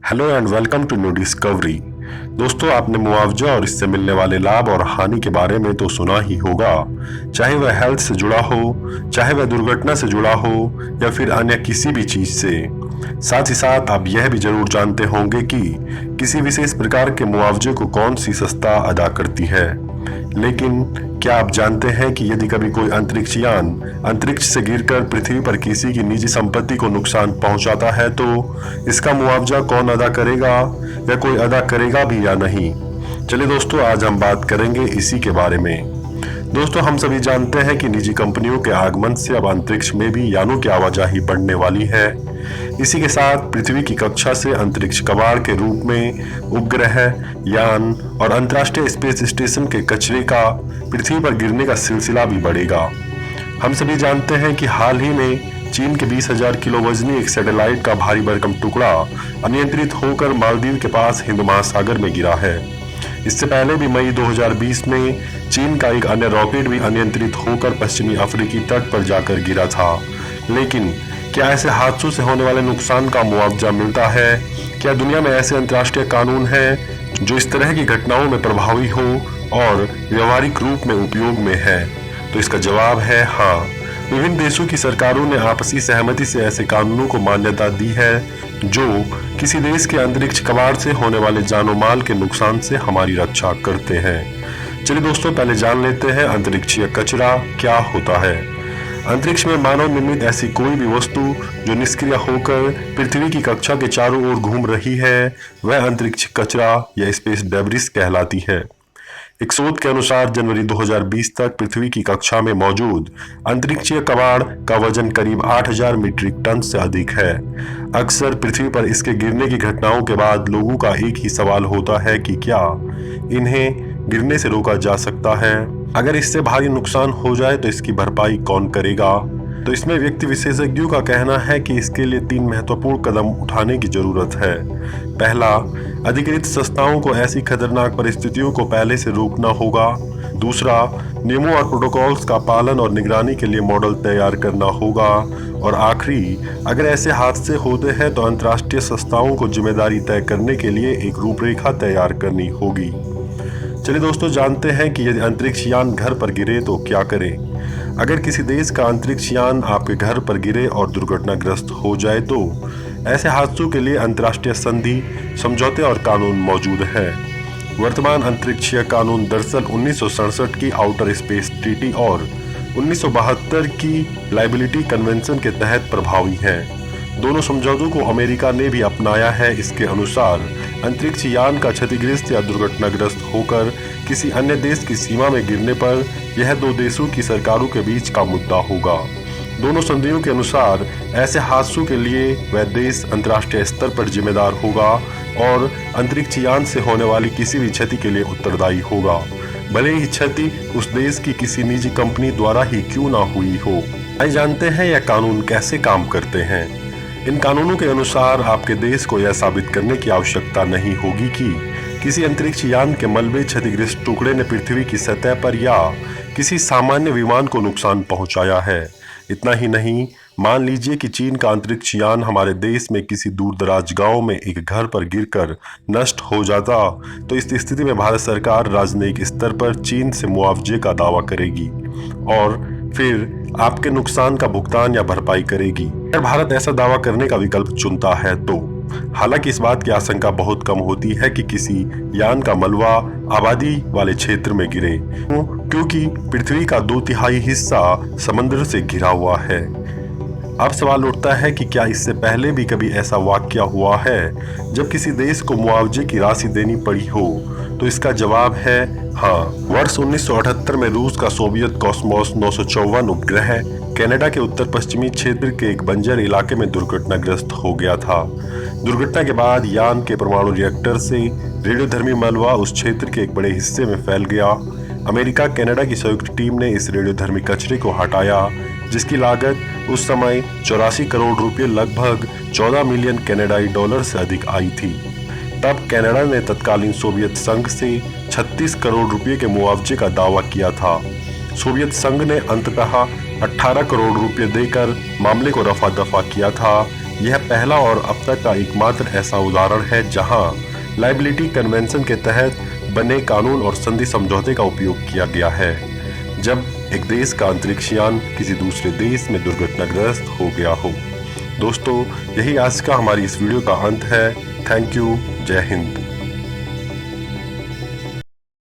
Hello and welcome to new discovery. दोस्तों, आपने मुआवजा और इससे मिलने वाले लाभ और हानि के बारे में तो सुना ही होगा, चाहे वह हेल्थ से जुड़ा हो, चाहे वह दुर्घटना से जुड़ा हो या फिर अन्य किसी भी चीज से। साथ ही साथ आप यह भी जरूर जानते होंगे कि किसी विशेष प्रकार के मुआवजे को कौन सी संस्था अदा करती है। लेकिन क्या आप जानते हैं कि यदि कभी कोई अंतरिक्ष यान अंतरिक्ष से गिरकर पृथ्वी पर किसी की निजी संपत्ति को नुकसान पहुंचाता है तो इसका मुआवजा कौन अदा करेगा या कोई अदा करेगा भी या नहीं? चलिए दोस्तों, आज हम बात करेंगे इसी के बारे में। दोस्तों, हम सभी जानते हैं कि निजी कंपनियों के आगमन से अब अंतरिक्ष में भी यानों की आवाजाही बढ़ने वाली है। इसी के साथ पृथ्वी की कक्षा से अंतरिक्ष कबाड़ के रूप में उपग्रह, यान और अंतर्राष्ट्रीय स्पेस स्टेशन के कचरे का पृथ्वी पर गिरने का सिलसिला भी बढ़ेगा। हम सभी जानते हैं कि हाल ही में चीन के 20,000 किलो वजनी एक सैटेलाइट का भारी भरकम टुकड़ा अनियंत्रित होकर मालदीव के पास हिंद महासागर में गिरा है। इससे पहले भी मई 2020 में चीन का एक अन्य रॉकेट भी अनियंत्रित होकर पश्चिमी अफ्रीकी तट पर जाकर गिरा था। लेकिन क्या ऐसे हादसों से होने वाले नुकसान का मुआवजा मिलता है? क्या दुनिया में ऐसे अंतर्राष्ट्रीय कानून हैं जो इस तरह की घटनाओं में प्रभावी हो और व्यवहारिक रूप में उपयोग में है? तो इसका जवाब है हाँ। विभिन्न देशों की सरकारों ने आपसी सहमति से ऐसे कानूनों को मान्यता दी है जो किसी देश के अंतरिक्ष कबाड़ से होने वाले जानो माल के नुकसान से हमारी रक्षा करते हैं। चलिए दोस्तों, पहले जान लेते हैं अंतरिक्षीय कचरा क्या होता है। अंतरिक्ष में मानव निर्मित ऐसी कोई भी वस्तु जो निष्क्रिय होकर पृथ्वी की कक्षा के चारों ओर घूम रही है वह अंतरिक्ष कचरा या स्पेस डेब्रिस कहलाती है। एक शोध के अनुसार जनवरी 2020 तक पृथ्वी की कक्षा में मौजूद अंतरिक्षीय कबाड़ का वजन करीब 8,000 मीट्रिक टन से अधिक है। अक्सर पृथ्वी पर इसके गिरने की घटनाओं के बाद लोगों का एक ही सवाल होता है कि क्या इन्हें गिरने से रोका जा सकता है? अगर इससे भारी नुकसान हो जाए तो इसकी भरपाई कौन करेगा? तो इसमें व्यक्ति विशेषज्ञों का कहना है कि इसके लिए 3 महत्वपूर्ण कदम उठाने की जरूरत है। पहला, अधिकृत संस्थाओं को ऐसी खतरनाक परिस्थितियों को पहले से रोकना होगा। दूसरा, नियमों और प्रोटोकॉल्स का पालन और निगरानी के लिए मॉडल तैयार करना होगा। और आखिरी, अगर ऐसे हादसे होते हैं तो अंतर्राष्ट्रीय संस्थाओं को जिम्मेदारी तय करने के लिए एक रूपरेखा तैयार करनी होगी। चलिए दोस्तों, जानते हैं कि यदि अंतरिक्ष यान घर पर गिरे तो क्या करें। अगर किसी देश का अंतरिक्ष यान आपके घर पर गिरे और दुर्घटनाग्रस्त हो जाए तो ऐसे हादसों के लिए अंतर्राष्ट्रीय संधि, समझौते और कानून मौजूद हैं। वर्तमान अंतरिक्षीय कानून दरअसल 1967 की आउटर स्पेस ट्रीटी और 1972 की लाइबिलिटी कन्वेंशन के तहत प्रभावी हैं। दोनों समझौतों को अमेरिका ने भी अपनाया है। इसके अनुसार अंतरिक्ष यान का क्षतिग्रस्त या दुर्घटनाग्रस्त होकर किसी अन्य देश की सीमा में गिरने पर यह 2 देशों की सरकारों के बीच का मुद्दा होगा। दोनों संधियों के अनुसार ऐसे हादसों के लिए वह देश अंतर्राष्ट्रीय स्तर पर जिम्मेदार होगा और अंतरिक्ष यान से होने वाली किसी भी क्षति के लिए उत्तरदायी होगा, भले ही क्षति उस देश की किसी निजी कंपनी द्वारा ही क्यों ना हुई हो। आइए जानते हैं यह कानून कैसे काम करते हैं। इन कानूनों के अनुसार आपके देश को यह साबित करने की आवश्यकता नहीं होगी कि किसी अंतरिक्ष यान के मलबे क्षतिग्रस्त टुकड़े ने पृथ्वी की सतह पर या किसी सामान्य विमान को नुकसान पहुंचाया है। इतना ही नहीं, मान लीजिए कि चीन का अंतरिक्ष यान हमारे देश में किसी दूरदराज गांव में एक घर पर गिरकर नष्ट हो जाता तो इस स्थिति में भारत सरकार राजनयिक स्तर पर चीन से मुआवजे का दावा करेगी और फिर आपके नुकसान का भुगतान या भरपाई करेगी अगर भारत ऐसा दावा करने का विकल्प चुनता है तो। हालांकि इस बात की आशंका बहुत कम होती है कि किसी यान का मलबा आबादी वाले क्षेत्र में गिरे, क्योंकि पृथ्वी का 2/3 हिस्सा समुद्र से घिरा हुआ है। अब सवाल उठता है कि क्या इससे पहले भी कभी ऐसा वाकया हुआ है जब किसी देश को मुआवजे की राशि देनी पड़ी हो? तो इसका जवाब है हाँ। वर्ष 1978 में रूस का सोवियत कॉस्मोस 954 उपग्रह कनाडा के उत्तर पश्चिमी क्षेत्र के एक बंजर इलाके में दुर्घटनाग्रस्त हो गया था। दुर्घटना के बाद यान के परमाणु रिएक्टर से रेडियोधर्मी मलबा उस क्षेत्र के एक बड़े हिस्से में फैल गया। अमेरिका कनाडा की संयुक्त टीम ने इस रेडियोधर्मी कचरे को हटाया, जिसकी लागत उस समय 84 करोड़ रुपये, लगभग 14 मिलियन कनाडाई डॉलर से अधिक आई थी। तब कनाडा ने तत्कालीन सोवियत संघ से 36 करोड़ रुपये के मुआवजे का दावा किया था। सोवियत संघ ने अंततः 18 करोड़ रुपये देकर मामले को रफा दफा किया था। यह पहला और अब तक का एकमात्र ऐसा उदाहरण है जहां लायबिलिटी कन्वेंशन के तहत बने कानून और संधि समझौते का उपयोग किया गया है, जब एक देश का अंतरिक्ष यान किसी दूसरे देश में दुर्घटनाग्रस्त हो गया हो। दोस्तों, यही आज का हमारी इस वीडियो का अंत है। Thank you. जय हिंद।